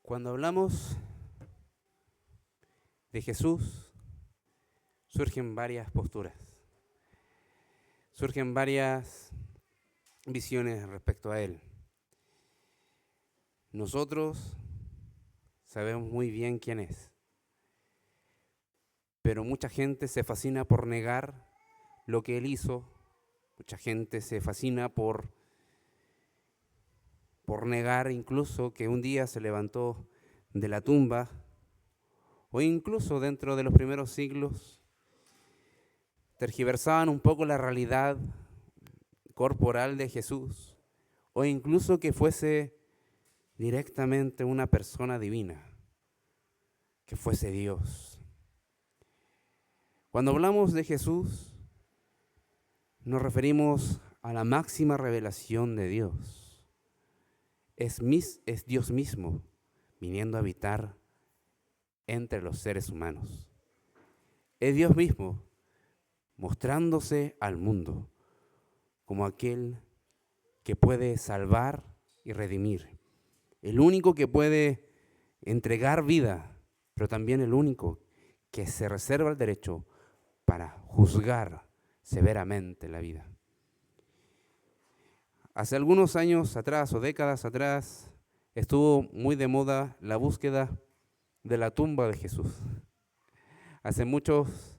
Cuando hablamos de Jesús, surgen varias posturas, surgen varias visiones respecto a Él. Nosotros sabemos muy bien quién es, pero mucha gente se fascina por negar lo que Él hizo, mucha gente se fascina por negar incluso que un día se levantó de la tumba, o incluso dentro de los primeros siglos tergiversaban un poco la realidad corporal de Jesús, o incluso que fuese directamente una persona divina, que fuese Dios. Cuando hablamos de Jesús, nos referimos a la máxima revelación de Dios. Es Dios mismo viniendo a habitar entre los seres humanos. Es Dios mismo mostrándose al mundo como aquel que puede salvar y redimir. El único que puede entregar vida, pero también el único que se reserva el derecho para juzgar severamente la vida. Hace algunos años atrás o décadas atrás estuvo muy de moda la búsqueda de la tumba de Jesús. Hace muchos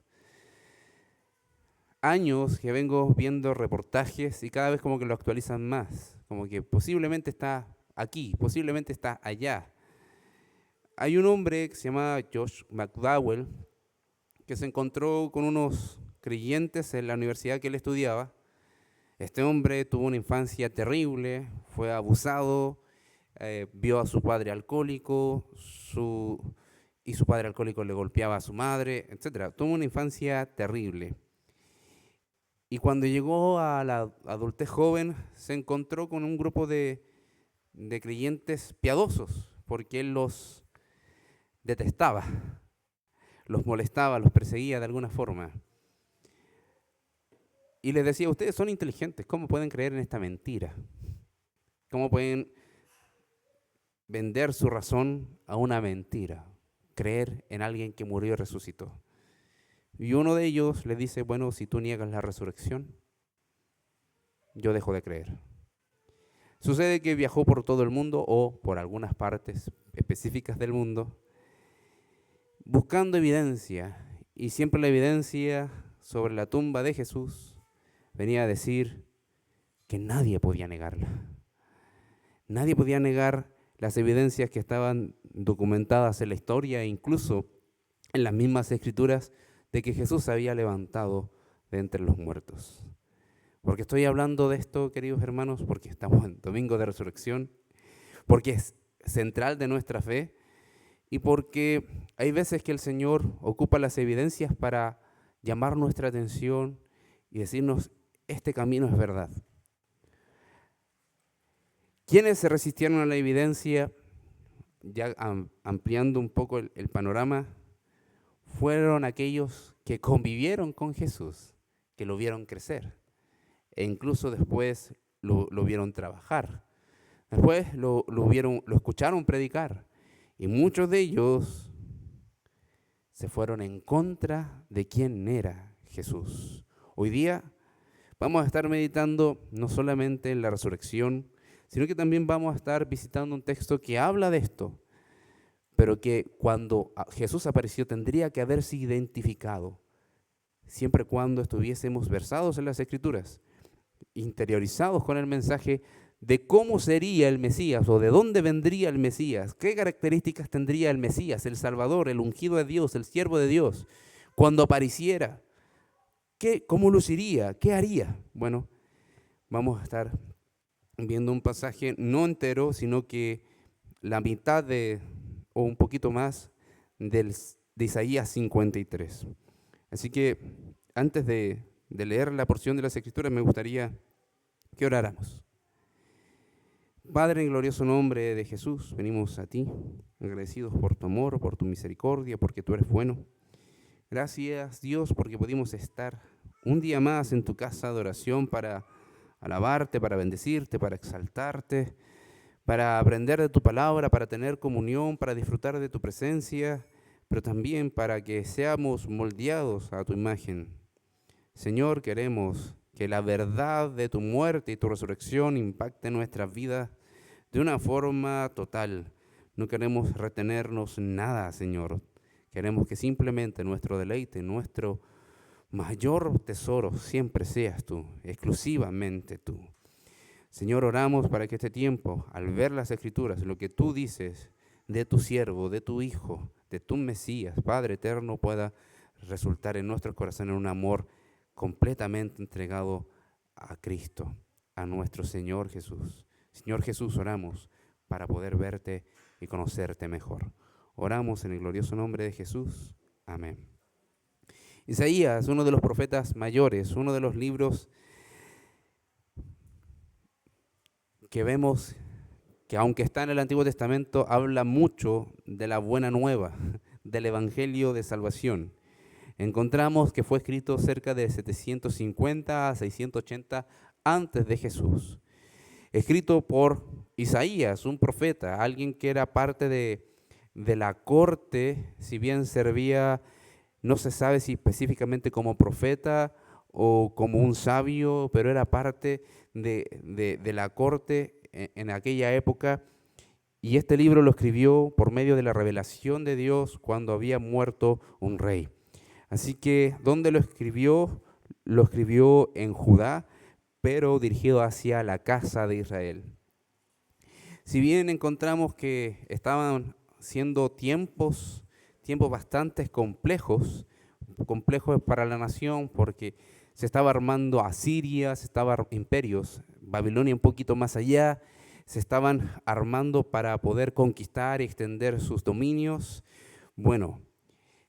años que vengo viendo reportajes y cada vez como que lo actualizan más, como que posiblemente está aquí, posiblemente está allá. Hay un hombre que se llama Josh McDowell que se encontró con unos creyentes en la universidad que él estudiaba. Este hombre tuvo una infancia terrible, fue abusado, vio a su padre alcohólico, y su padre alcohólico le golpeaba a su madre, etc. Tuvo una infancia terrible. Y cuando llegó a la adultez joven, se encontró con un grupo de creyentes piadosos, porque él los detestaba, los molestaba, los perseguía de alguna forma. Y les decía, ustedes son inteligentes, ¿cómo pueden creer en esta mentira? ¿Cómo pueden vender su razón a una mentira? Creer en alguien que murió y resucitó. Y uno de ellos le dice, bueno, si tú niegas la resurrección, yo dejo de creer. Sucede que viajó por todo el mundo o por algunas partes específicas del mundo, buscando evidencia, y siempre la evidencia sobre la tumba de Jesús venía a decir que nadie podía negarla. Nadie podía negar las evidencias que estaban documentadas en la historia e incluso en las mismas escrituras de que Jesús se había levantado de entre los muertos. Porque estoy hablando de esto, queridos hermanos, porque estamos en Domingo de Resurrección, porque es central de nuestra fe y porque hay veces que el Señor ocupa las evidencias para llamar nuestra atención y decirnos, este camino es verdad. ¿Quiénes se resistieron a la evidencia, ya ampliando un poco el panorama? Fueron aquellos que convivieron con Jesús, que lo vieron crecer, e incluso después lo vieron trabajar. Después lo escucharon predicar, y muchos de ellos se fueron en contra de quién era Jesús. Hoy día vamos a estar meditando no solamente en la resurrección, sino que también vamos a estar visitando un texto que habla de esto, pero que cuando Jesús apareció tendría que haberse identificado, siempre y cuando estuviésemos versados en las Escrituras, interiorizados con el mensaje de cómo sería el Mesías o de dónde vendría el Mesías, qué características tendría el Mesías, el Salvador, el ungido de Dios, el siervo de Dios, cuando apareciera, cómo luciría, qué haría. Bueno, vamos a estar viendo un pasaje no entero, sino que la mitad o un poquito más de Isaías 53. Así que antes de leer la porción de las Escrituras, me gustaría que oráramos. Padre, en glorioso nombre de Jesús, venimos a ti, agradecidos por tu amor, por tu misericordia, porque tú eres bueno. Gracias, Dios, porque pudimos estar un día más en tu casa de oración para alabarte, para bendecirte, para exaltarte, para aprender de tu palabra, para tener comunión, para disfrutar de tu presencia, pero también para que seamos moldeados a tu imagen. Señor, queremos que la verdad de tu muerte y tu resurrección impacte nuestras vidas de una forma total. No queremos retenernos nada, Señor. Queremos que simplemente nuestro deleite, nuestro mayor tesoro siempre seas tú, exclusivamente tú. Señor, oramos para que este tiempo, al ver las Escrituras, lo que tú dices de tu siervo, de tu Hijo, de tu Mesías, Padre eterno, pueda resultar en nuestros corazones un amor completamente entregado a Cristo, a nuestro Señor Jesús. Señor Jesús, oramos para poder verte y conocerte mejor. Oramos en el glorioso nombre de Jesús. Amén. Isaías, uno de los profetas mayores, uno de los libros que vemos que aunque está en el Antiguo Testamento, habla mucho de la buena nueva, del Evangelio de Salvación. Encontramos que fue escrito cerca de 750 a 680 antes de Jesús. Escrito por Isaías, un profeta, alguien que era parte de la corte, si bien servía, no se sabe si específicamente como profeta o como un sabio, pero era parte de la corte en aquella época. Y este libro lo escribió por medio de la revelación de Dios cuando había muerto un rey. Así que, ¿dónde lo escribió? Lo escribió en Judá, pero dirigido hacia la casa de Israel. Si bien encontramos que estaban siendo tiempos bastante complejos para la nación, porque se estaba armando Asiria, se estaban imperios, Babilonia un poquito más allá, se estaban armando para poder conquistar y extender sus dominios. Bueno,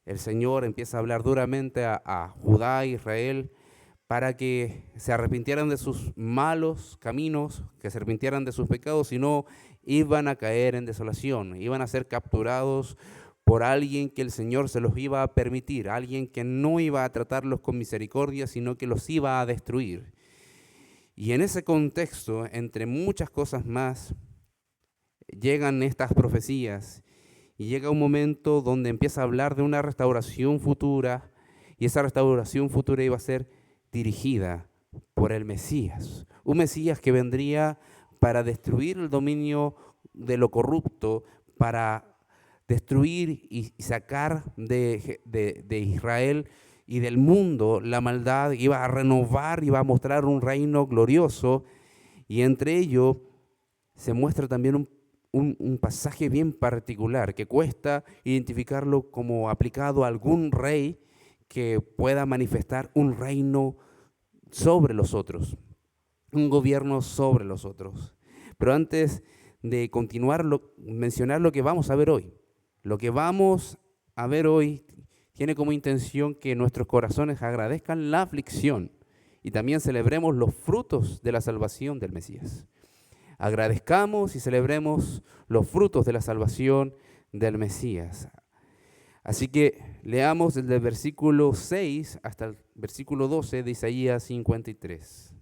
el Señor empieza a hablar duramente a Judá e Israel para que se arrepintieran de sus malos caminos, que se arrepintieran de sus pecados, si no iban a caer en desolación, iban a ser capturados por alguien que el Señor se los iba a permitir, alguien que no iba a tratarlos con misericordia, sino que los iba a destruir. Y en ese contexto, entre muchas cosas más, llegan estas profecías y llega un momento donde empieza a hablar de una restauración futura, y esa restauración futura iba a ser dirigida por el Mesías, un Mesías que vendría para destruir el dominio de lo corrupto, para destruir y sacar de Israel y del mundo la maldad, iba a renovar, iba a mostrar un reino glorioso, y entre ello se muestra también un pasaje bien particular que cuesta identificarlo como aplicado a algún rey que pueda manifestar un reino sobre los otros, un gobierno sobre los otros. Pero antes de continuar, mencionar lo que vamos a ver hoy. Lo que vamos a ver hoy tiene como intención que nuestros corazones agradezcan la aflicción y también celebremos los frutos de la salvación del Mesías. Agradezcamos y celebremos los frutos de la salvación del Mesías. Así que leamos desde el versículo 6 hasta el versículo 12 de Isaías 53.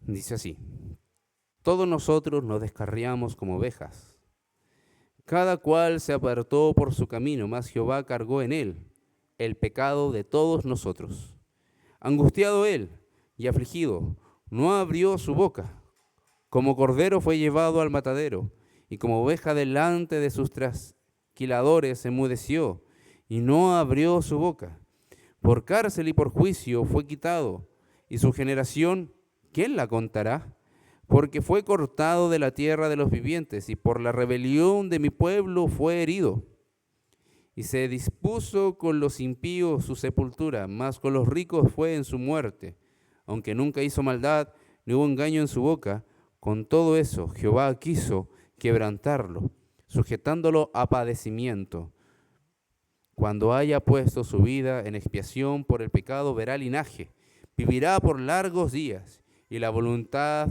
Dice así: todos nosotros nos descarriamos como ovejas, cada cual se apartó por su camino, mas Jehová cargó en él el pecado de todos nosotros. Angustiado él y afligido, no abrió su boca. Como cordero fue llevado al matadero, y como oveja delante de sus trasquiladores enmudeció, y no abrió su boca. Por cárcel y por juicio fue quitado, y su generación, ¿quién la contará? Porque fue cortado de la tierra de los vivientes, y por la rebelión de mi pueblo fue herido. Y se dispuso con los impíos su sepultura, mas con los ricos fue en su muerte. Aunque nunca hizo maldad, ni hubo engaño en su boca, con todo eso Jehová quiso quebrantarlo, sujetándolo a padecimiento. Cuando haya puesto su vida en expiación por el pecado, verá linaje, vivirá por largos días, y la voluntad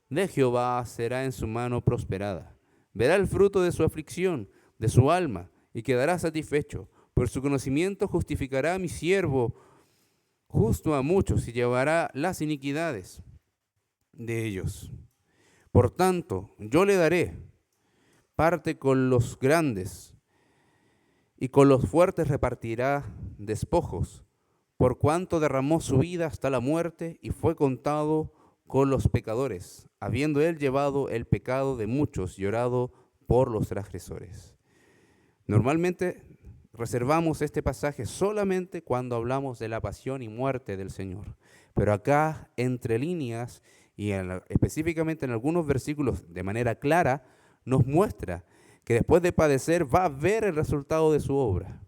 de Jehová será en su mano prosperada. Verá el fruto de su aflicción, de su alma, y quedará satisfecho. Por su conocimiento justificará a mi siervo, justo a muchos y llevará las iniquidades de ellos. Por tanto, yo le daré parte con los grandes y con los fuertes repartirá despojos, por cuanto derramó su vida hasta la muerte y fue contado con los pecadores, habiendo él llevado el pecado de muchos y orado por los transgresores. Normalmente reservamos este pasaje solamente cuando hablamos de la pasión y muerte del Señor, pero acá, entre líneas y específicamente en algunos versículos de manera clara, nos muestra que después de padecer va a ver el resultado de su obra.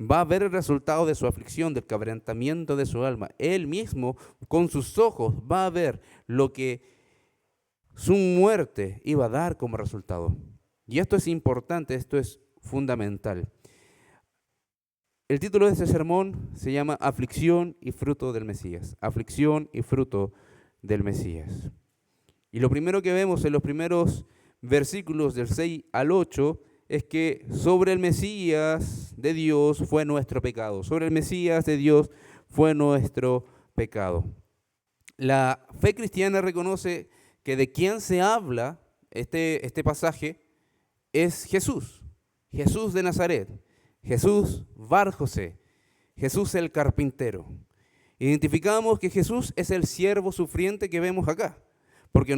Va a ver el resultado de su aflicción, del quebrantamiento de su alma. Él mismo, con sus ojos, va a ver lo que su muerte iba a dar como resultado. Y esto es importante, esto es fundamental. El título de este sermón se llama Aflicción y fruto del Mesías. Aflicción y fruto del Mesías. Y lo primero que vemos en los primeros versículos del 6 al 8 es que sobre el Mesías de Dios fue nuestro pecado. Sobre el Mesías de Dios fue nuestro pecado. La fe cristiana reconoce que de quien se habla este pasaje es Jesús. Jesús de Nazaret. Jesús Bar José. Jesús el carpintero. Identificamos que Jesús es el siervo sufriente que vemos acá. Porque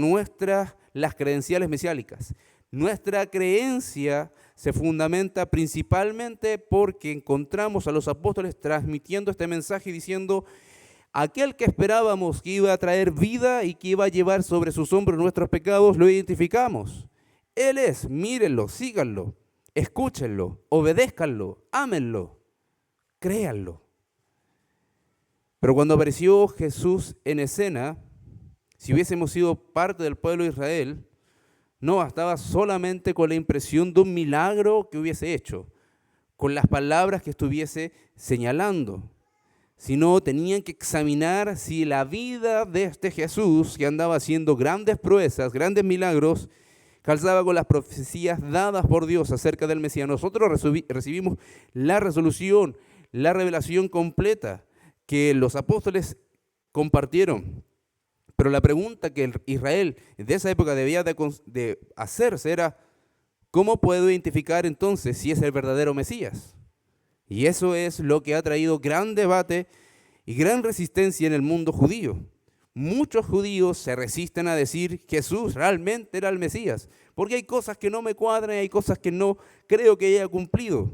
las credenciales mesiánicas, nuestra creencia se fundamenta principalmente porque encontramos a los apóstoles transmitiendo este mensaje y diciendo, aquel que esperábamos que iba a traer vida y que iba a llevar sobre sus hombros nuestros pecados, lo identificamos. Él es, mírenlo, síganlo, escúchenlo, obedézcanlo, ámenlo, créanlo. Pero cuando apareció Jesús en escena, si hubiésemos sido parte del pueblo de Israel, no bastaba solamente con la impresión de un milagro que hubiese hecho, con las palabras que estuviese señalando, sino tenían que examinar si la vida de este Jesús, que andaba haciendo grandes proezas, grandes milagros, calzaba con las profecías dadas por Dios acerca del Mesías. Nosotros recibimos la resolución, la revelación completa que los apóstoles compartieron. Pero la pregunta que Israel de esa época debía de hacerse era, ¿cómo puedo identificar entonces si es el verdadero Mesías? Y eso es lo que ha traído gran debate y gran resistencia en el mundo judío. Muchos judíos se resisten a decir Jesús realmente era el Mesías, porque hay cosas que no me cuadran y hay cosas que no creo que haya cumplido.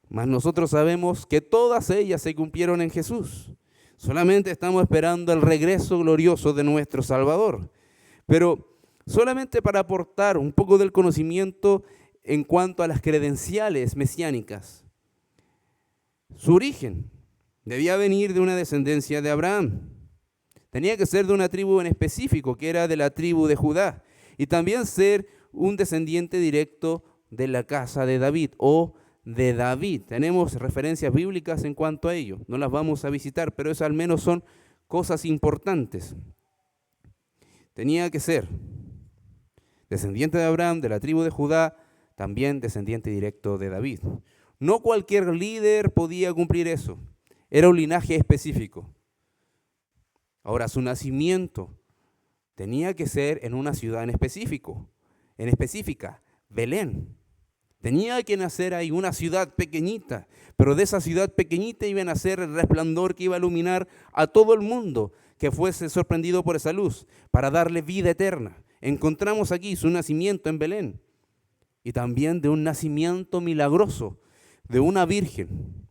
Mas nosotros sabemos que todas ellas se cumplieron en Jesús. Solamente estamos esperando el regreso glorioso de nuestro Salvador. Pero solamente para aportar un poco del conocimiento en cuanto a las credenciales mesiánicas. Su origen debía venir de una descendencia de Abraham. Tenía que ser de una tribu en específico, que era de la tribu de Judá. Y también ser un descendiente directo de la casa de David o de David. Tenemos referencias bíblicas en cuanto a ello. No las vamos a visitar, pero eso al menos son cosas importantes. Tenía que ser descendiente de Abraham, de la tribu de Judá, también descendiente directo de David. No cualquier líder podía cumplir eso. Era un linaje específico. Ahora, su nacimiento tenía que ser en una ciudad en específica, Belén. Tenía que nacer ahí, una ciudad pequeñita, pero de esa ciudad pequeñita iba a nacer el resplandor que iba a iluminar a todo el mundo que fuese sorprendido por esa luz, para darle vida eterna. Encontramos aquí su nacimiento en Belén y también de un nacimiento milagroso de una virgen.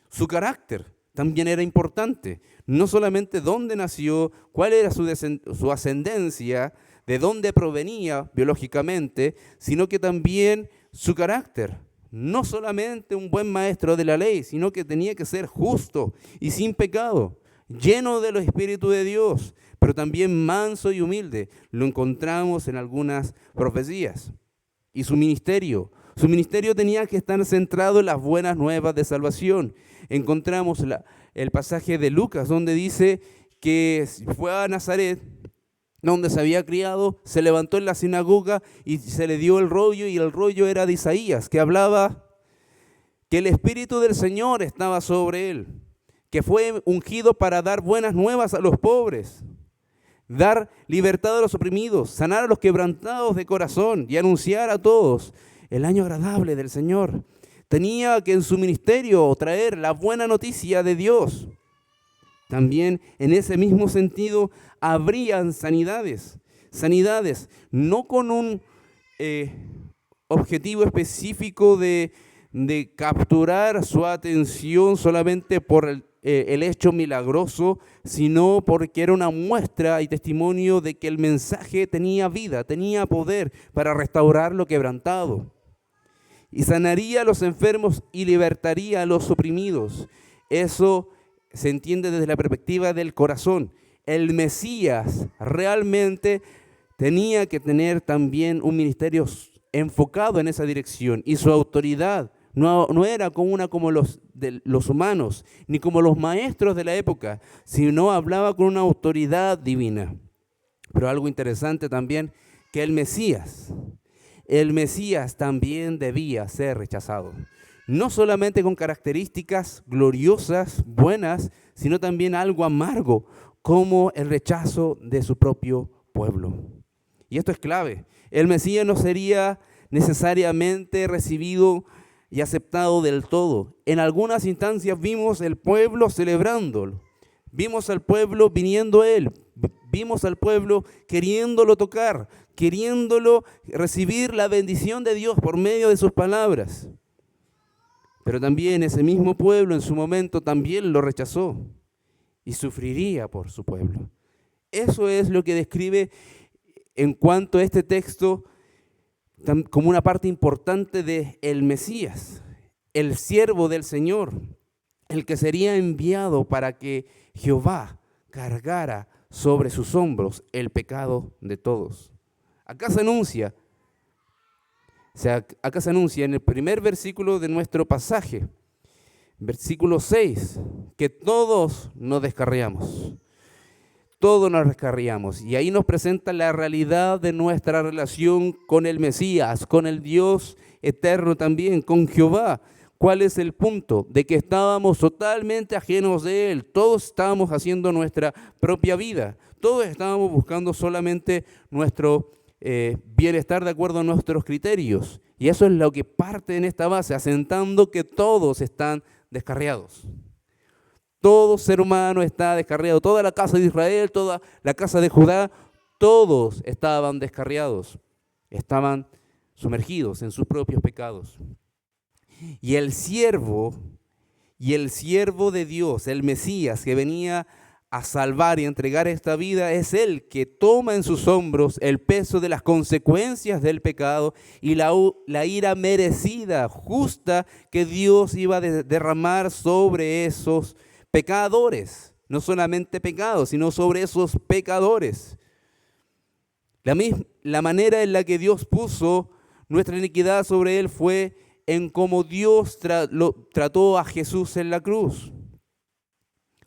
Su carácter también era importante, no solamente dónde nació, cuál era su ascendencia, de dónde provenía biológicamente, sino que también su carácter. No solamente un buen maestro de la ley, sino que tenía que ser justo y sin pecado, lleno del Espíritu de Dios, pero también manso y humilde. Lo encontramos en algunas profecías. Y su ministerio tenía que estar centrado en las buenas nuevas de salvación. Encontramos el pasaje de Lucas donde dice que fue a Nazaret, donde se había criado, se levantó en la sinagoga y se le dio el rollo, y el rollo era de Isaías, que hablaba que el Espíritu del Señor estaba sobre él, que fue ungido para dar buenas nuevas a los pobres, dar libertad a los oprimidos, sanar a los quebrantados de corazón y anunciar a todos el año agradable del Señor. Tenía que en su ministerio traer la buena noticia de Dios. También en ese mismo sentido habrían sanidades, no con un objetivo específico de capturar su atención solamente por el hecho milagroso, sino porque era una muestra y testimonio de que el mensaje tenía vida, tenía poder para restaurar lo quebrantado. Y sanaría a los enfermos y libertaría a los oprimidos. Eso se entiende desde la perspectiva del corazón. El Mesías realmente tenía que tener también un ministerio enfocado en esa dirección, y su autoridad no era como los humanos, ni como los maestros de la época, sino hablaba con una autoridad divina. Pero algo interesante también, que el Mesías también debía ser rechazado. No solamente con características gloriosas, buenas, sino también algo amargo, como el rechazo de su propio pueblo. Y esto es clave. El Mesías no sería necesariamente recibido y aceptado del todo. En algunas instancias vimos el pueblo celebrándolo, vimos al pueblo viniendo a él, vimos al pueblo queriéndolo tocar, queriéndolo recibir la bendición de Dios por medio de sus palabras. Pero también ese mismo pueblo en su momento también lo rechazó y sufriría por su pueblo. Eso es lo que describe en cuanto a este texto como una parte importante de el Mesías, el siervo del Señor, el que sería enviado para que Jehová cargara sobre sus hombros el pecado de todos. Acá se anuncia en el primer versículo de nuestro pasaje, versículo 6, que todos nos descarriamos. Todos nos descarriamos. Y ahí nos presenta la realidad de nuestra relación con el Mesías, con el Dios eterno también, con Jehová. ¿Cuál es el punto? De que estábamos totalmente ajenos de Él. Todos estábamos haciendo nuestra propia vida. Todos estábamos buscando solamente nuestro bienestar de acuerdo a nuestros criterios. Y eso es lo que parte en esta base, asentando que todos están descarriados. Todo ser humano está descarriado. Toda la casa de Israel, toda la casa de Judá, todos estaban descarriados. Estaban sumergidos en sus propios pecados. Y el siervo de Dios, el Mesías que venía a salvar y a entregar esta vida, es el que toma en sus hombros el peso de las consecuencias del pecado y la ira merecida, justa, que Dios iba a derramar sobre esos pecadores. No solamente pecados, sino sobre esos pecadores. La manera en la que Dios puso nuestra iniquidad sobre él fue en cómo Dios trató a Jesús en la cruz.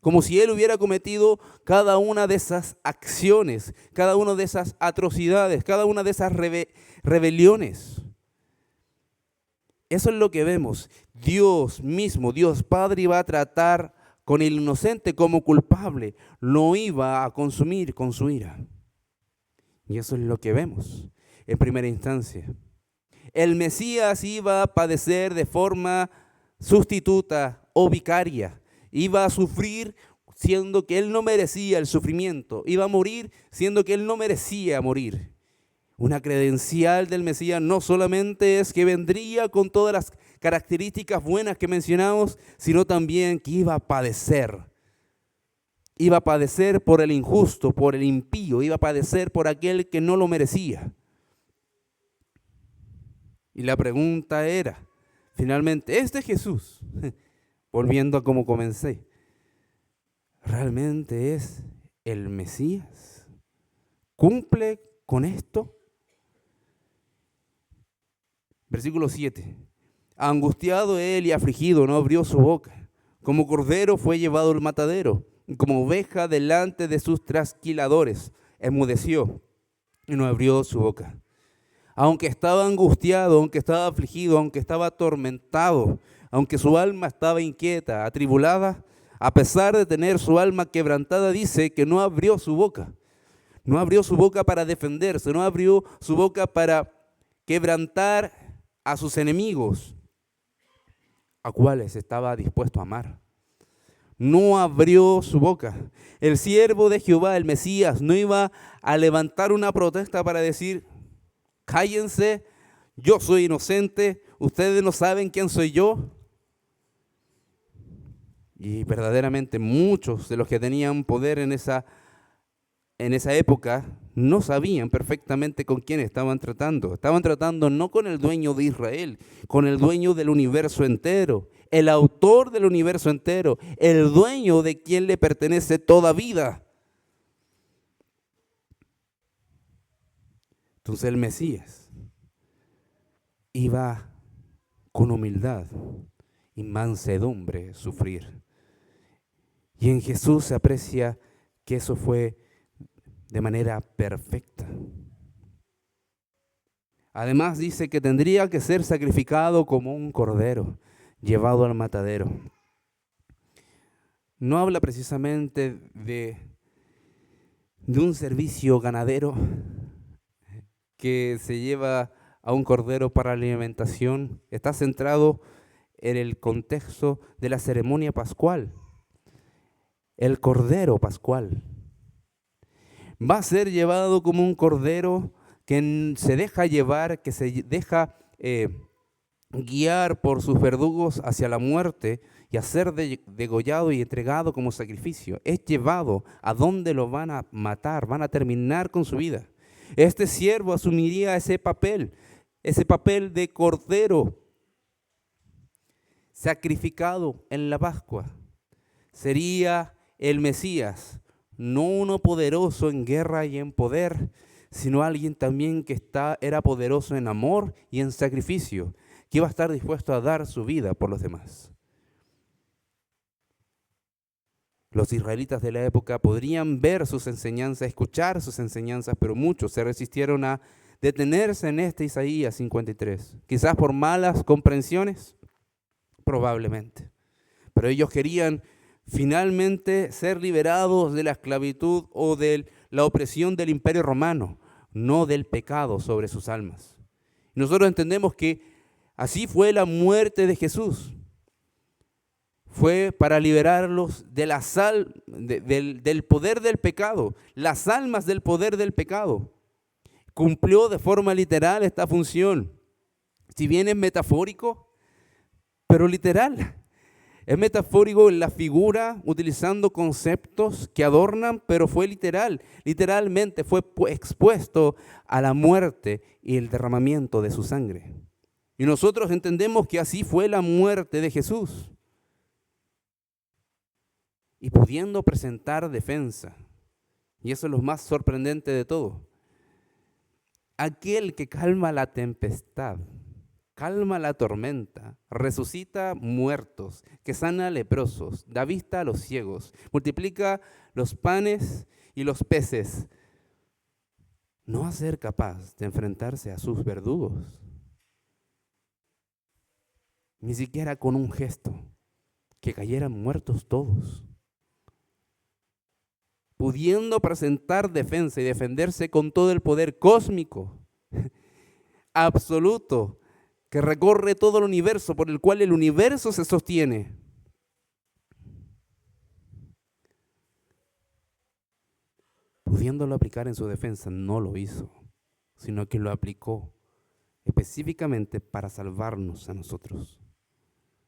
Como si él hubiera cometido cada una de esas acciones, cada una de esas atrocidades, cada una de esas rebeliones. Eso es lo que vemos. Dios mismo, Dios Padre, iba a tratar con el inocente como culpable. Lo iba a consumir con su ira. Y eso es lo que vemos en primera instancia. El Mesías iba a padecer de forma sustituta o vicaria. Iba a sufrir siendo que él no merecía el sufrimiento. Iba a morir siendo que él no merecía morir. Una credencial del Mesías no solamente es que vendría con todas las características buenas que mencionamos, sino también que iba a padecer. Iba a padecer por el injusto, por el impío. Iba a padecer por aquel que no lo merecía. Y la pregunta era, finalmente, ¿este Jesús, volviendo a como comencé, realmente es el Mesías? ¿Cumple con esto? Versículo 7. Angustiado él y afligido, no abrió su boca. Como cordero fue llevado al matadero, y como oveja delante de sus trasquiladores, enmudeció y no abrió su boca. Aunque estaba angustiado, aunque estaba afligido, aunque estaba atormentado, aunque su alma estaba inquieta, atribulada, A pesar de tener su alma quebrantada, dice que no abrió su boca. No abrió su boca para defenderse, no abrió su boca para quebrantar a sus enemigos, a cuales estaba dispuesto a amar. No abrió su boca. El siervo de Jehová, el Mesías, no iba a levantar una protesta para decir: cállense, yo soy inocente, ustedes no saben quién soy yo. Y verdaderamente muchos de los que tenían poder en esa época no sabían perfectamente con quién estaban tratando. Estaban tratando no con el dueño de Israel, con el dueño del universo entero, el autor del universo entero, el dueño de quien le pertenece toda vida. Entonces el Mesías iba con humildad y mansedumbre sufrir. Y en Jesús se aprecia que eso fue de manera perfecta. Además dice que tendría que ser sacrificado como un cordero, llevado al matadero. No habla precisamente de un servicio ganadero que se lleva a un cordero para la alimentación. Está centrado en el contexto de la ceremonia pascual. El cordero pascual va a ser llevado como un cordero que se deja llevar, que se deja guiar por sus verdugos hacia la muerte y a ser degollado y entregado como sacrificio. Es llevado a donde lo van a matar, van a terminar con su vida. Este siervo asumiría ese papel de cordero sacrificado en la Pascua. Sería el Mesías, no uno poderoso en guerra y en poder, sino alguien también que era poderoso en amor y en sacrificio, que iba a estar dispuesto a dar su vida por los demás. Los israelitas de la época podrían ver sus enseñanzas, escuchar sus enseñanzas, pero muchos se resistieron a detenerse en este Isaías 53. Quizás por malas comprensiones, probablemente. Pero ellos querían finalmente ser liberados de la esclavitud o de la opresión del Imperio Romano, no del pecado sobre sus almas. Nosotros entendemos que así fue la muerte de Jesús. Fue para liberarlos de del poder del pecado, las almas del poder del pecado. Cumplió de forma literal esta función. Si bien es metafórico, pero literal. Es metafórico en la figura, utilizando conceptos que adornan, pero fue literal. Literalmente fue expuesto a la muerte y el derramamiento de su sangre. Y nosotros entendemos que así fue la muerte de Jesús. Y pudiendo presentar defensa, y eso es lo más sorprendente de todo, aquel que calma la tempestad, calma la tormenta, resucita muertos, que sana leprosos, da vista a los ciegos, multiplica los panes y los peces, no va a ser capaz de enfrentarse a sus verdugos, ni siquiera con un gesto, que cayeran muertos todos. Pudiendo presentar defensa y defenderse con todo el poder cósmico, absoluto, que recorre todo el universo, por el cual el universo se sostiene. Pudiéndolo aplicar en su defensa, no lo hizo, sino que lo aplicó específicamente para salvarnos a nosotros.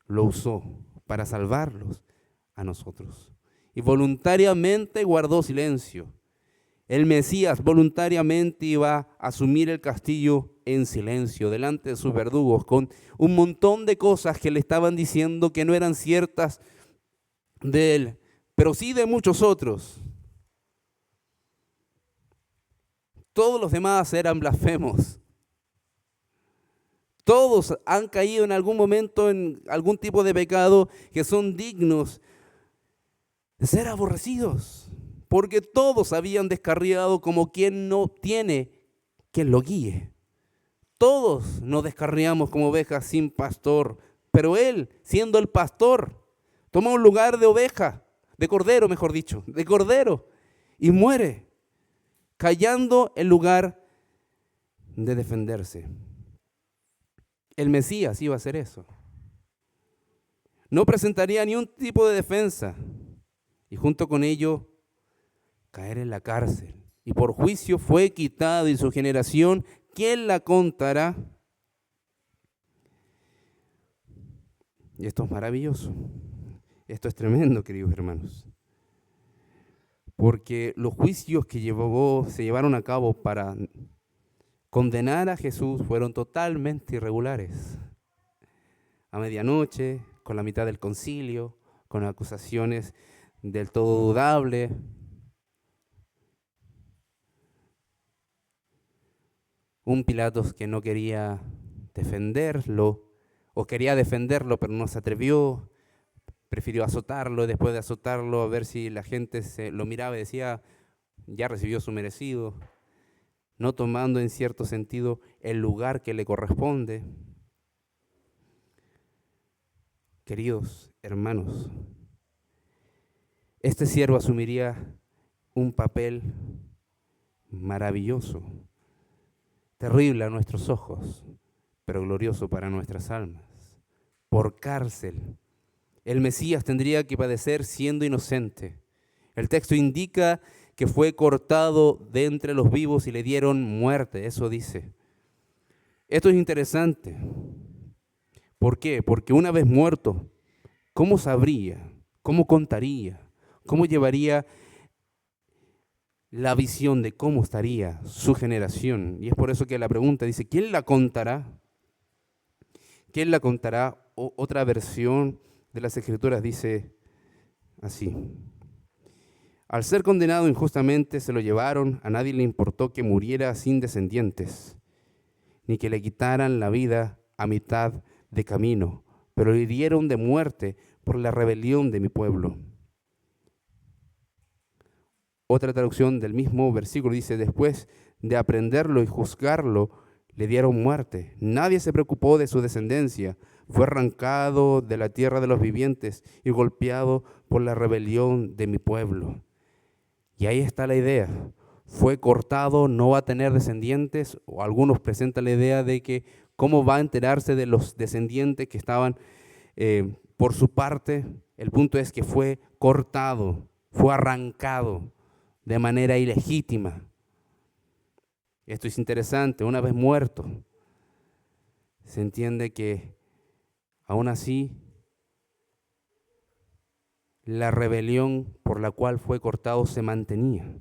Lo usó para salvarlos a nosotros. Y voluntariamente guardó silencio. El Mesías voluntariamente iba a asumir el castillo en silencio, delante de sus verdugos, con un montón de cosas que le estaban diciendo que no eran ciertas de él, pero sí de muchos otros. Todos los demás eran blasfemos. Todos han caído en algún momento en algún tipo de pecado que son dignos de ser aborrecidos, porque todos habían descarriado como quien no tiene quien lo guíe. Todos nos descarriamos como ovejas sin pastor, pero él, siendo el pastor, tomó un lugar de oveja de cordero, mejor dicho, de cordero, y muere, callando en lugar de defenderse. El Mesías iba a hacer eso. No presentaría ni un tipo de defensa y junto con ello caer en la cárcel. Y por juicio fue quitado y su generación, ¿quién la contará? Y esto es maravilloso. Esto es tremendo, queridos hermanos. Porque los juicios que se llevaron a cabo para condenar a Jesús fueron totalmente irregulares. A medianoche, con la mitad del concilio, con acusaciones del todo dudable. Un Pilatos que no quería defenderlo, o quería defenderlo pero no se atrevió, prefirió azotarlo, después de azotarlo a ver si la gente lo miraba y decía, ya recibió su merecido, no tomando en cierto sentido el lugar que le corresponde. Queridos hermanos, este siervo asumiría un papel maravilloso, terrible a nuestros ojos, pero glorioso para nuestras almas. Por cárcel, el Mesías tendría que padecer siendo inocente. El texto indica que fue cortado de entre los vivos y le dieron muerte, eso dice. Esto es interesante. ¿Por qué? Porque una vez muerto, ¿cómo sabría? ¿Cómo contaría? ¿Cómo llevaría la visión de cómo estaría su generación? Y es por eso que la pregunta dice, ¿quién la contará? ¿Quién la contará? Otra versión de las Escrituras dice así. Al ser condenado injustamente se lo llevaron, a nadie le importó que muriera sin descendientes, ni que le quitaran la vida a mitad de camino, pero lo hirieron de muerte por la rebelión de mi pueblo. Otra traducción del mismo versículo dice, después de aprenderlo y juzgarlo, le dieron muerte. Nadie se preocupó de su descendencia. Fue arrancado de la tierra de los vivientes y golpeado por la rebelión de mi pueblo. Y ahí está la idea. Fue cortado, no va a tener descendientes, o algunos presentan la idea de que cómo va a enterarse de los descendientes que estaban por su parte. El punto es que fue cortado, fue arrancado de manera ilegítima. Esto es interesante, una vez muerto, se entiende que aún así la rebelión por la cual fue cortado se mantenía.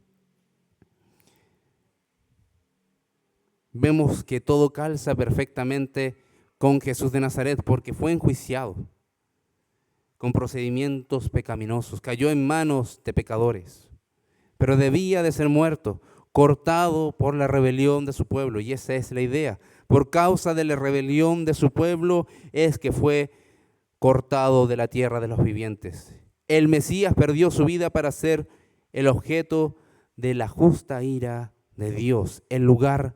Vemos que todo calza perfectamente con Jesús de Nazaret porque fue enjuiciado con procedimientos pecaminosos, cayó en manos de pecadores, pero debía de ser muerto, cortado por la rebelión de su pueblo. Y esa es la idea. Por causa de la rebelión de su pueblo es que fue cortado de la tierra de los vivientes. El Mesías perdió su vida para ser el objeto de la justa ira de Dios, en lugar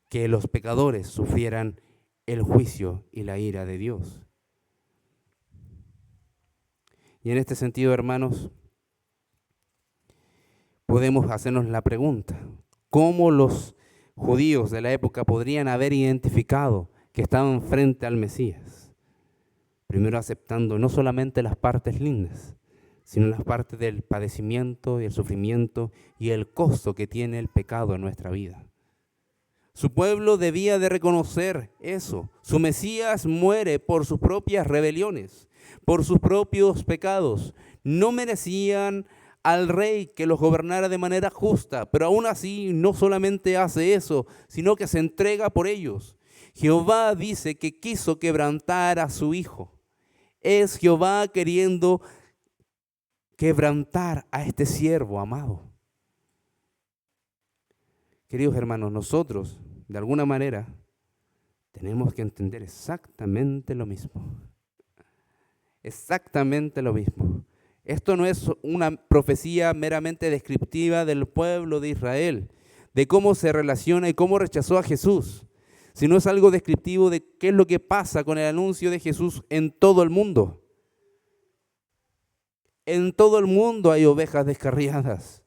que los pecadores sufrieran el juicio y la ira de Dios. Y en este sentido, hermanos, podemos hacernos la pregunta, ¿cómo los judíos de la época podrían haber identificado que estaban frente al Mesías? Primero aceptando no solamente las partes lindas, sino las partes del padecimiento y el sufrimiento y el costo que tiene el pecado en nuestra vida. Su pueblo debía de reconocer eso. Su Mesías muere por sus propias rebeliones, por sus propios pecados. No merecían al rey que los gobernara de manera justa, pero aún así no solamente hace eso, sino que se entrega por ellos. Jehová dice que quiso quebrantar a su hijo. Es Jehová queriendo quebrantar a este siervo amado. Queridos hermanos, nosotros, de alguna manera, tenemos que entender exactamente lo mismo. Exactamente lo mismo. Esto no es una profecía meramente descriptiva del pueblo de Israel, de cómo se relaciona y cómo rechazó a Jesús, sino es algo descriptivo de qué es lo que pasa con el anuncio de Jesús en todo el mundo. en todo el mundo hay ovejas descarriadas,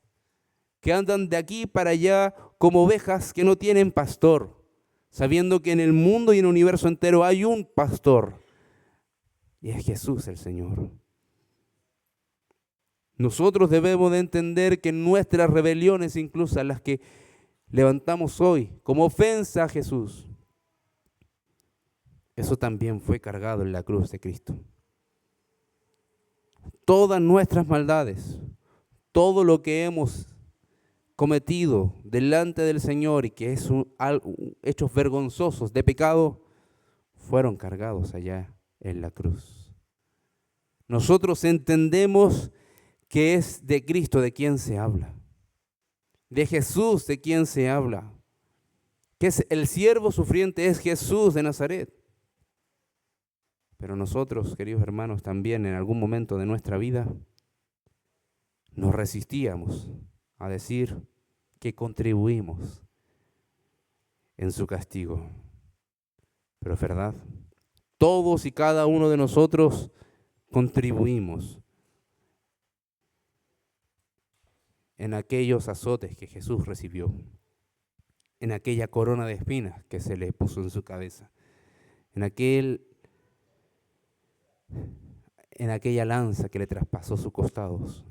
que andan de aquí para allá como ovejas que no tienen pastor, sabiendo que en el mundo y en el universo entero hay un pastor, y es Jesús el Señor. Nosotros debemos de entender que nuestras rebeliones, incluso las que levantamos hoy como ofensa a Jesús, eso también fue cargado en la cruz de Cristo. Todas nuestras maldades, todo lo que hemos cometido delante del Señor y que es hechos vergonzosos de pecado, fueron cargados allá en la cruz. Nosotros entendemos que es de Cristo de quien se habla, de Jesús de quien se habla, que es el siervo sufriente, es Jesús de Nazaret. Pero nosotros, queridos hermanos, también en algún momento de nuestra vida nos resistíamos a decir que contribuimos en su castigo. Pero es verdad, todos y cada uno de nosotros contribuimos en aquellos azotes que Jesús recibió, en aquella corona de espinas que se le puso en su cabeza, en aquella lanza que le traspasó sus costados.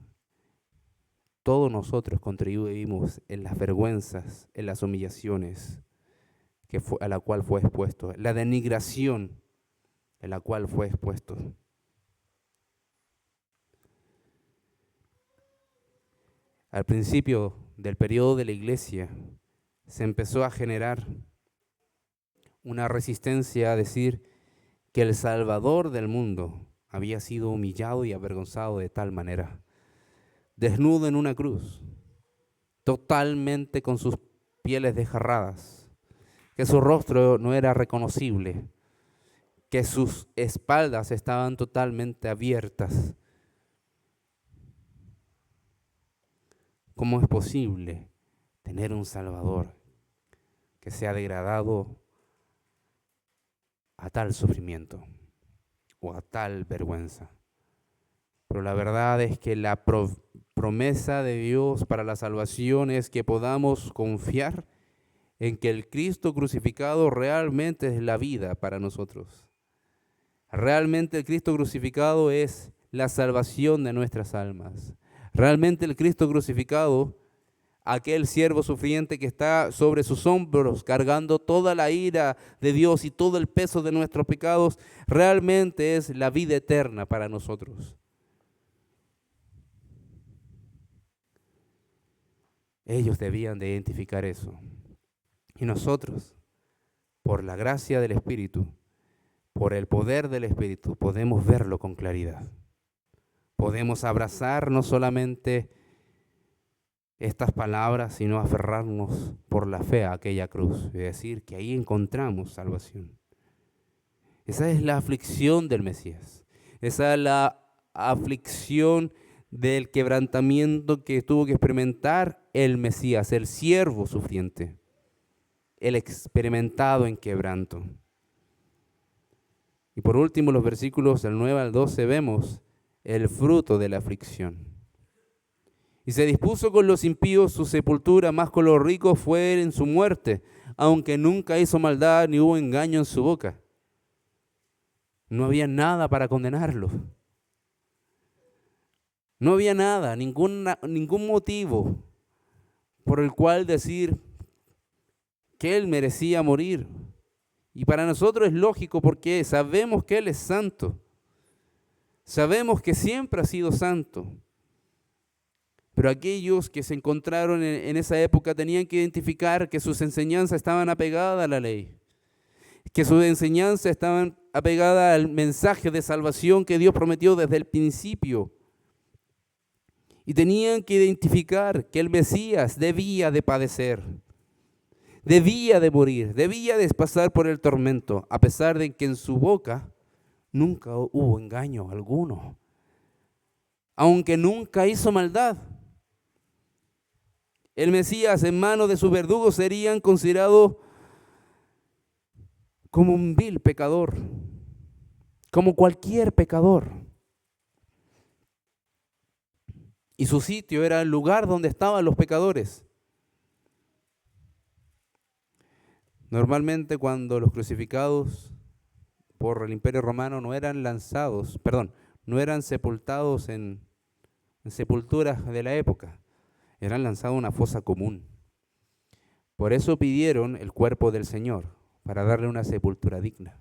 Todos nosotros contribuimos en las vergüenzas, en las humillaciones a la cual fue expuesto, la denigración en la cual fue expuesto. Al principio del periodo de la iglesia se empezó a generar una resistencia a decir que el Salvador del mundo había sido humillado y avergonzado de tal manera, desnudo en una cruz, totalmente con sus pieles desgarradas, que su rostro no era reconocible, que sus espaldas estaban totalmente abiertas. ¿Cómo es posible tener un Salvador que sea degradado a tal sufrimiento o a tal vergüenza? Pero la verdad es que la promesa de Dios para la salvación es que podamos confiar en que el Cristo crucificado realmente es la vida para nosotros. Realmente el Cristo crucificado es la salvación de nuestras almas. Realmente el Cristo crucificado, aquel siervo sufriente que está sobre sus hombros cargando toda la ira de Dios y todo el peso de nuestros pecados, realmente es la vida eterna para nosotros. Ellos debían de identificar eso. Y nosotros, por la gracia del Espíritu, por el poder del Espíritu, podemos verlo con claridad. Podemos abrazar no solamente estas palabras, sino aferrarnos por la fe a aquella cruz y decir que ahí encontramos salvación. Esa es la aflicción del Mesías. Esa es la aflicción del quebrantamiento que tuvo que experimentar el Mesías, el siervo sufriente, el experimentado en quebranto. Y por último, los versículos del 9 al 12 vemos el fruto de la aflicción. Y se dispuso con los impíos su sepultura, más con los ricos fue en su muerte, aunque nunca hizo maldad ni hubo engaño en su boca. No había nada para condenarlo. No había nada, ningún motivo por el cual decir que él merecía morir. Y para nosotros es lógico porque sabemos que él es santo. Sabemos que siempre ha sido santo. Pero aquellos que se encontraron en esa época tenían que identificar que sus enseñanzas estaban apegadas a la ley, que sus enseñanzas estaban apegadas al mensaje de salvación que Dios prometió desde el principio. Y tenían que identificar que el Mesías debía de padecer, debía de morir, debía de pasar por el tormento, a pesar de que en su boca nunca hubo engaño alguno, aunque nunca hizo maldad. El Mesías en manos de sus verdugos serían considerados como un vil pecador, como cualquier pecador. Y su sitio era el lugar donde estaban los pecadores. Normalmente cuando los crucificados por el Imperio Romano no eran sepultados en sepulturas de la época, eran lanzados a una fosa común. Por eso pidieron el cuerpo del Señor, para darle una sepultura digna.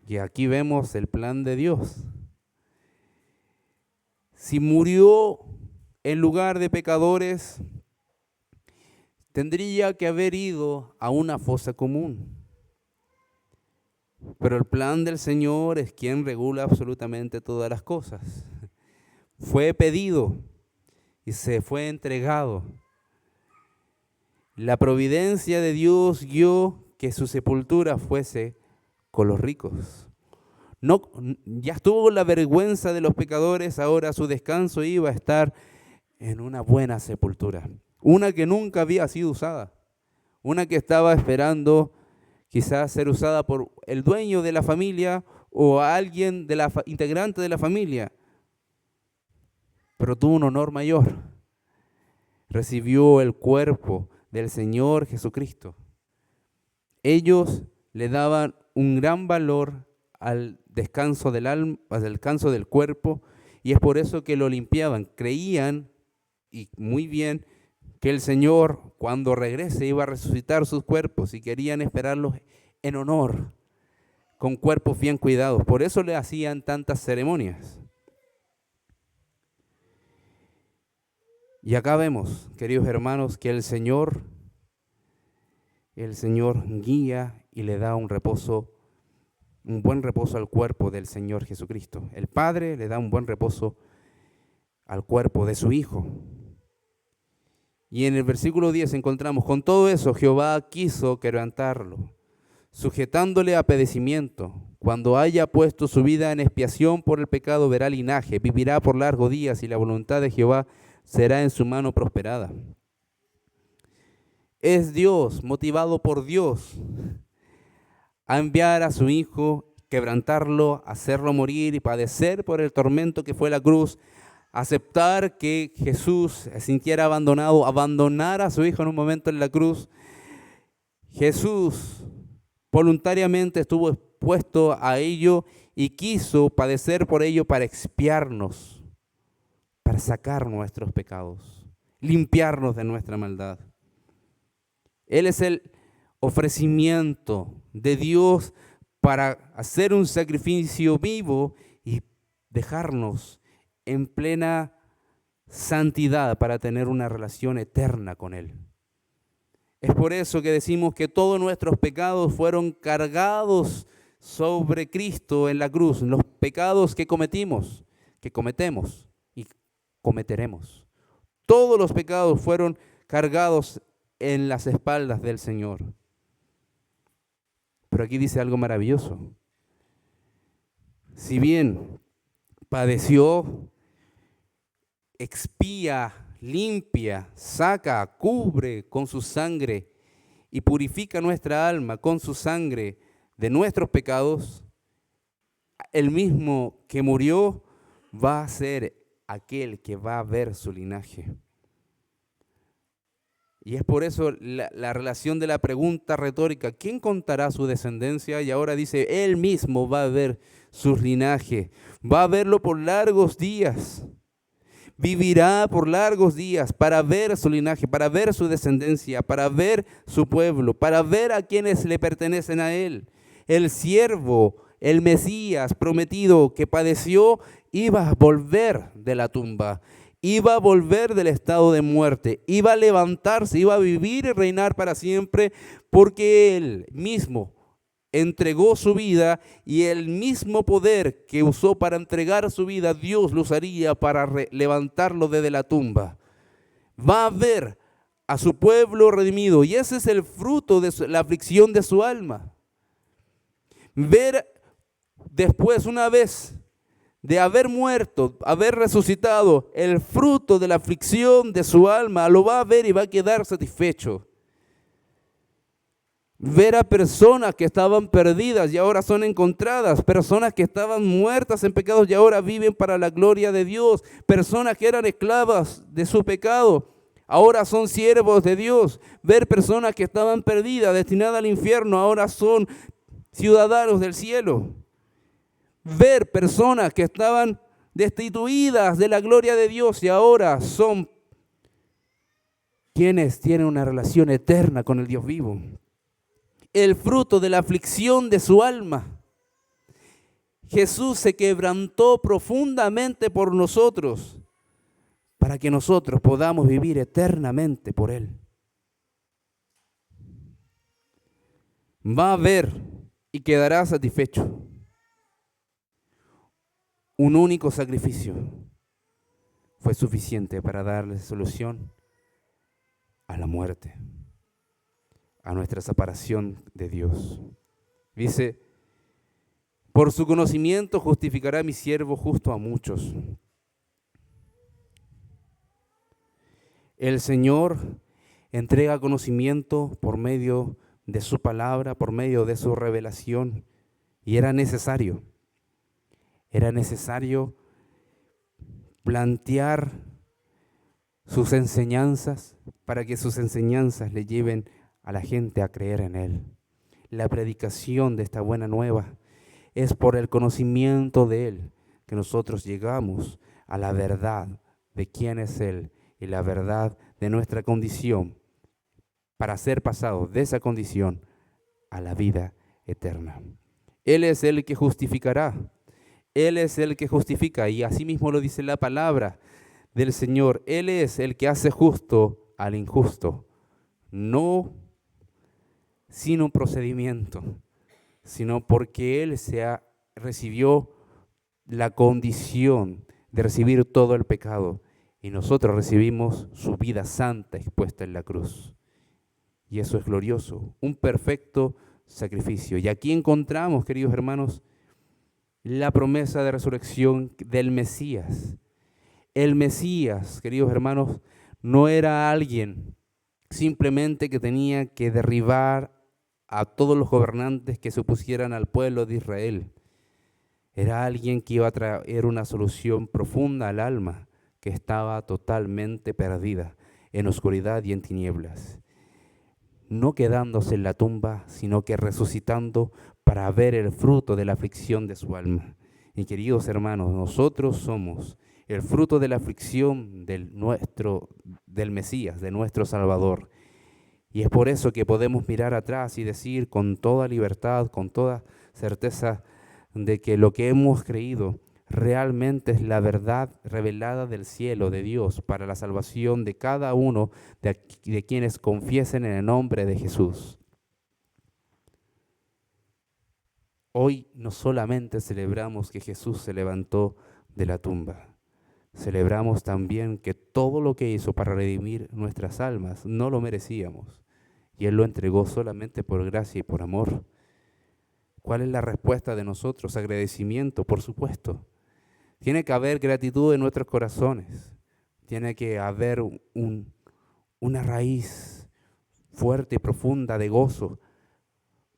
Y aquí vemos el plan de Dios. Si murió en lugar de pecadores, tendría que haber ido a una fosa común. Pero el plan del Señor es quien regula absolutamente todas las cosas. Fue pedido y se fue entregado. La providencia de Dios guió que su sepultura fuese con los ricos. No, ya estuvo la vergüenza de los pecadores, ahora su descanso iba a estar en una buena sepultura. Una que nunca había sido usada. Una que estaba esperando quizás ser usada por el dueño de la familia o a alguien de la integrante de la familia. Pero tuvo un honor mayor. Recibió el cuerpo del Señor Jesucristo. Ellos le daban un gran valor al descanso del alma, al descanso del cuerpo, y es por eso que lo limpiaban. Creían, y muy bien, que el Señor cuando regrese iba a resucitar sus cuerpos y querían esperarlos en honor, con cuerpos bien cuidados. Por eso le hacían tantas ceremonias. Y acá vemos, queridos hermanos, que el Señor guía y le da un reposo, un buen reposo al cuerpo del Señor Jesucristo. El Padre le da un buen reposo al cuerpo de su Hijo. Y en el versículo 10 encontramos: con todo eso Jehová quiso quebrantarlo, sujetándole a padecimiento. Cuando haya puesto su vida en expiación por el pecado, verá linaje, vivirá por largos días, y la voluntad de Jehová será en su mano prosperada. Es Dios, motivado por Dios, a enviar a su Hijo, quebrantarlo, hacerlo morir y padecer por el tormento que fue la cruz, aceptar que Jesús se sintiera abandonado, abandonar a su Hijo en un momento en la cruz. Jesús voluntariamente estuvo expuesto a ello y quiso padecer por ello para expiarnos, para sacar nuestros pecados, limpiarnos de nuestra maldad. Él es el ofrecimiento de Dios para hacer un sacrificio vivo y dejarnos en plena santidad para tener una relación eterna con Él. Es por eso que decimos que todos nuestros pecados fueron cargados sobre Cristo en la cruz, los pecados que cometemos y cometeremos. Todos los pecados fueron cargados en las espaldas del Señor. Pero aquí dice algo maravilloso. Si bien padeció, expía, limpia, saca, cubre con su sangre y purifica nuestra alma con su sangre de nuestros pecados, el mismo que murió va a ser aquel que va a ver su linaje. Y es por eso la relación de la pregunta retórica: ¿quién contará su descendencia? Y ahora dice, Él mismo va a ver su linaje, va a verlo por largos días. Vivirá por largos días para ver su linaje, para ver su descendencia, para ver su pueblo, para ver a quienes le pertenecen a Él. El siervo, el Mesías prometido que padeció, iba a volver de la tumba, iba a volver del estado de muerte, iba a levantarse, iba a vivir y reinar para siempre, porque Él mismo entregó su vida, y el mismo poder que usó para entregar su vida, Dios lo usaría para levantarlo desde la tumba. Va a ver a su pueblo redimido, y ese es el fruto de la aflicción de su alma. Ver después, una vez de haber muerto, haber resucitado, el fruto de la aflicción de su alma, lo va a ver y va a quedar satisfecho. Ver a personas que estaban perdidas y ahora son encontradas, personas que estaban muertas en pecados y ahora viven para la gloria de Dios, personas que eran esclavas de su pecado, ahora son siervos de Dios. Ver personas que estaban perdidas, destinadas al infierno, ahora son ciudadanos del cielo. Ver personas que estaban destituidas de la gloria de Dios y ahora son quienes tienen una relación eterna con el Dios vivo. El fruto de la aflicción de su alma. Jesús se quebrantó profundamente por nosotros para que nosotros podamos vivir eternamente por Él. Va a ver y quedará satisfecho. Un único sacrificio fue suficiente para darle solución a la muerte, a nuestra separación de Dios. Dice, por su conocimiento justificará mi siervo justo a muchos. El Señor entrega conocimiento por medio de su palabra, por medio de su revelación, y era necesario plantear sus enseñanzas para que sus enseñanzas le lleven a la gente a creer en Él. La predicación de esta buena nueva es por el conocimiento de Él que nosotros llegamos a la verdad de quién es Él y la verdad de nuestra condición para ser pasados de esa condición a la vida eterna. Él es el que justificará. Él es el que justifica y así mismo lo dice la palabra del Señor. Él es el que hace justo al injusto, no sin un procedimiento, sino porque Él recibió la condición de recibir todo el pecado y nosotros recibimos su vida santa expuesta en la cruz. Y eso es glorioso, un perfecto sacrificio. Y aquí encontramos, queridos hermanos, la promesa de resurrección del Mesías. El Mesías, queridos hermanos, no era alguien simplemente que tenía que derribar a todos los gobernantes que se opusieran al pueblo de Israel. Era alguien que iba a traer una solución profunda al alma que estaba totalmente perdida en oscuridad y en tinieblas. No quedándose en la tumba, sino que resucitando para ver el fruto de la aflicción de su alma. Y queridos hermanos, nosotros somos el fruto de la aflicción del Mesías, de nuestro Salvador. Y es por eso que podemos mirar atrás y decir con toda libertad, con toda certeza, de que lo que hemos creído realmente es la verdad revelada del cielo, de Dios, para la salvación de cada uno de quienes confiesen en el nombre de Jesús. Hoy no solamente celebramos que Jesús se levantó de la tumba, celebramos también que todo lo que hizo para redimir nuestras almas no lo merecíamos y Él lo entregó solamente por gracia y por amor. ¿Cuál es la respuesta de nosotros? Agradecimiento, por supuesto. Tiene que haber gratitud en nuestros corazones. Tiene que haber una raíz fuerte y profunda de gozo,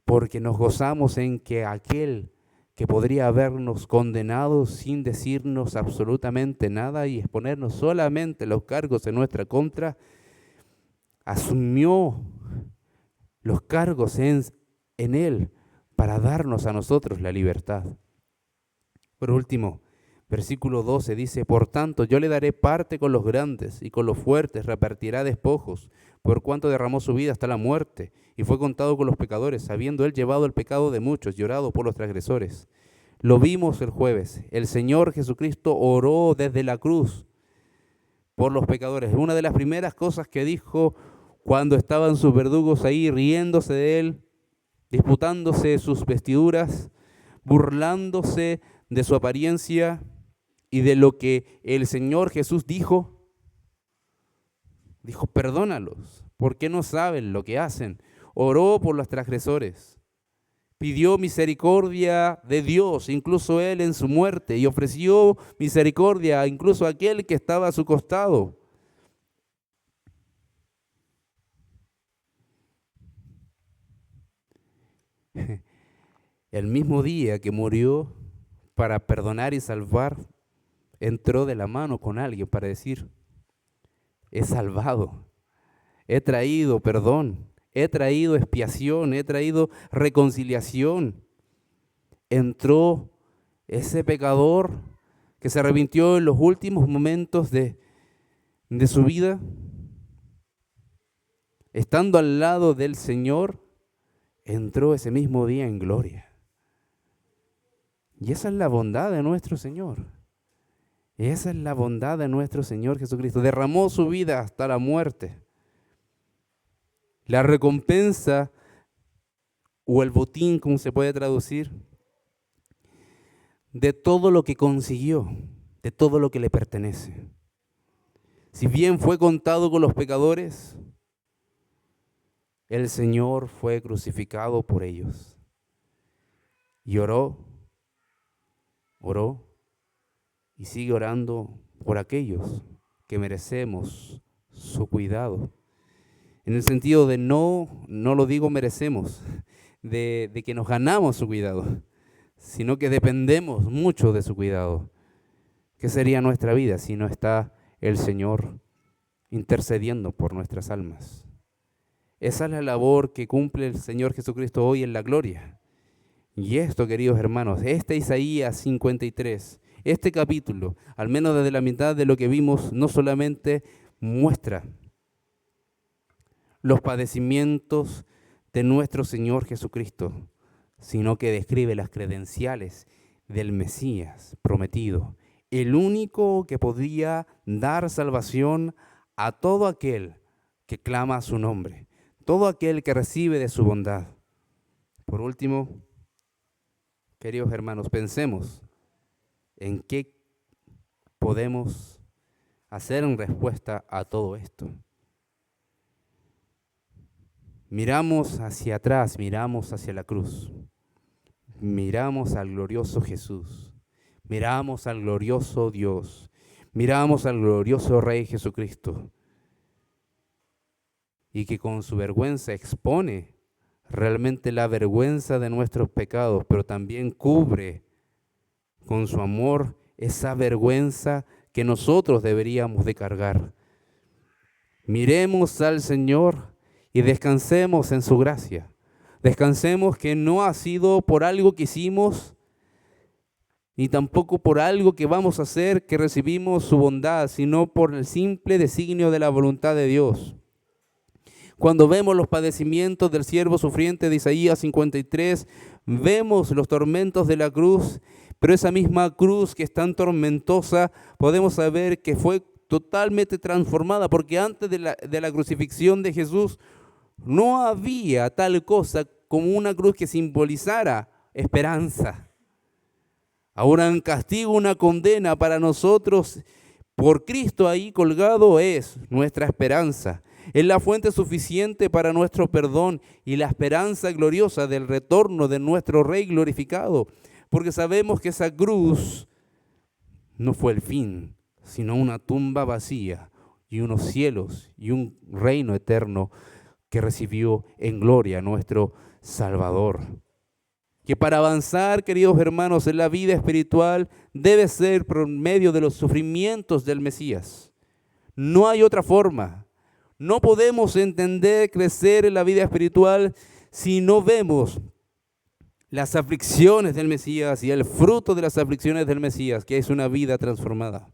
porque nos gozamos en que aquel que podría habernos condenado sin decirnos absolutamente nada y exponernos solamente los cargos en nuestra contra, asumió los cargos en Él para darnos a nosotros la libertad. Por último, versículo 12 dice, por tanto yo le daré parte con los grandes y con los fuertes repartirá despojos, por cuanto derramó su vida hasta la muerte y fue contado con los pecadores, habiendo él llevado el pecado de muchos, llorado por los transgresores. Lo vimos el jueves, el Señor Jesucristo oró desde la cruz por los pecadores. Una de las primeras cosas que dijo cuando estaban sus verdugos ahí riéndose de él, disputándose sus vestiduras, burlándose de su apariencia y de lo que el Señor Jesús dijo, perdónalos, porque no saben lo que hacen. Oró por los transgresores, pidió misericordia de Dios, incluso él en su muerte, y ofreció misericordia incluso a aquel que estaba a su costado. El mismo día que murió para perdonar y salvar, entró de la mano con alguien para decir, he salvado, he traído perdón, he traído expiación, he traído reconciliación. Entró ese pecador que se arrepintió en los últimos momentos de su vida, estando al lado del Señor, entró ese mismo día en gloria. Y esa es la bondad de nuestro Señor. Esa es la bondad de nuestro Señor Jesucristo. Derramó su vida hasta la muerte. La recompensa o el botín, como se puede traducir, de todo lo que consiguió, de todo lo que le pertenece. Si bien fue contado con los pecadores, el Señor fue crucificado por ellos. Y oró y sigue orando por aquellos que merecemos su cuidado. En el sentido de no lo digo merecemos, de que nos ganamos su cuidado, sino que dependemos mucho de su cuidado. ¿Qué sería nuestra vida si no está el Señor intercediendo por nuestras almas? Esa es la labor que cumple el Señor Jesucristo hoy en la gloria. Y esto, queridos hermanos, Isaías 53, este capítulo, al menos desde la mitad de lo que vimos, no solamente muestra los padecimientos de nuestro Señor Jesucristo, sino que describe las credenciales del Mesías prometido, el único que podía dar salvación a todo aquel que clama a su nombre, todo aquel que recibe de su bondad. Por último, queridos hermanos, pensemos en qué podemos hacer en respuesta a todo esto. Miramos hacia atrás, miramos hacia la cruz, miramos al glorioso Jesús, miramos al glorioso Dios, miramos al glorioso Rey Jesucristo, y que con su vergüenza expone realmente la vergüenza de nuestros pecados, pero también cubre con su amor esa vergüenza que nosotros deberíamos de cargar. Miremos al Señor y descansemos en su gracia. Descansemos que no ha sido por algo que hicimos, ni tampoco por algo que vamos a hacer que recibimos su bondad, sino por el simple designio de la voluntad de Dios. Cuando vemos los padecimientos del siervo sufriente de Isaías 53, vemos los tormentos de la cruz, pero esa misma cruz que es tan tormentosa, podemos saber que fue totalmente transformada, porque antes de la crucifixión de Jesús no había tal cosa como una cruz que simbolizara esperanza. Ahora un castigo, una condena para nosotros, por Cristo ahí colgado, es nuestra esperanza. Es la fuente suficiente para nuestro perdón y la esperanza gloriosa del retorno de nuestro Rey glorificado. Porque sabemos que esa cruz no fue el fin, sino una tumba vacía y unos cielos y un reino eterno que recibió en gloria nuestro Salvador. Que para avanzar, queridos hermanos, en la vida espiritual debe ser por medio de los sufrimientos del Mesías. No hay otra forma. No podemos entender, crecer en la vida espiritual si no vemos las aflicciones del Mesías y el fruto de las aflicciones del Mesías, que es una vida transformada.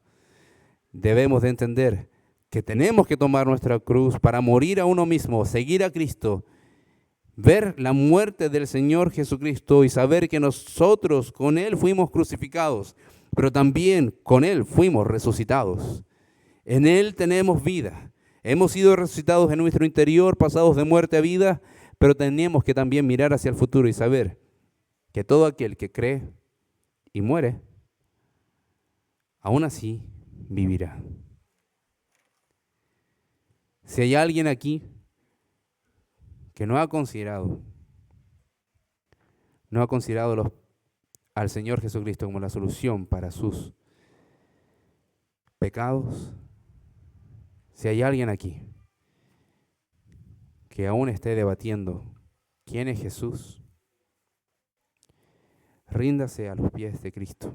Debemos de entender que tenemos que tomar nuestra cruz para morir a uno mismo, seguir a Cristo, ver la muerte del Señor Jesucristo y saber que nosotros con Él fuimos crucificados, pero también con Él fuimos resucitados. En Él tenemos vida. Hemos sido resucitados en nuestro interior, pasados de muerte a vida, pero tenemos que también mirar hacia el futuro y saber que todo aquel que cree y muere, aún así vivirá. Si hay alguien aquí que no ha considerado al Señor Jesucristo como la solución para sus pecados, si hay alguien aquí que aún esté debatiendo quién es Jesús, Ríndase a los pies de Cristo.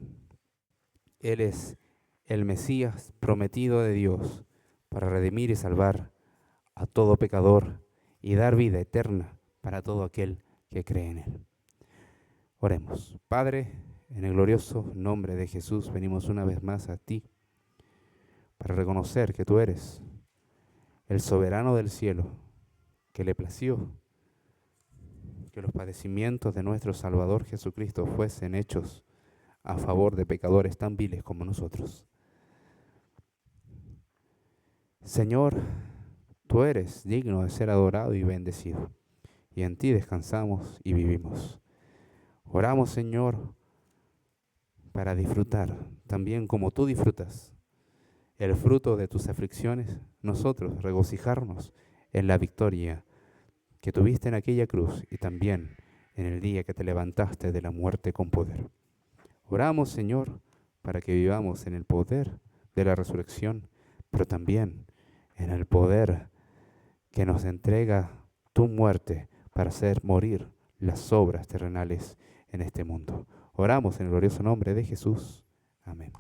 Él es el Mesías prometido de Dios para redimir y salvar a todo pecador y dar vida eterna para todo aquel que cree en Él. Oremos. Padre, en el glorioso nombre de Jesús venimos una vez más a ti para reconocer que tú eres el soberano del cielo, que le plació que los padecimientos de nuestro Salvador Jesucristo fuesen hechos a favor de pecadores tan viles como nosotros. Señor, tú eres digno de ser adorado y bendecido, y en ti descansamos y vivimos. Oramos, Señor, para disfrutar, también como tú disfrutas, el fruto de tus aflicciones, nosotros regocijarnos en la victoria que tuviste en aquella cruz y también en el día que te levantaste de la muerte con poder. Oramos, Señor, para que vivamos en el poder de la resurrección, pero también en el poder que nos entrega tu muerte para hacer morir las obras terrenales en este mundo. Oramos en el glorioso nombre de Jesús. Amén.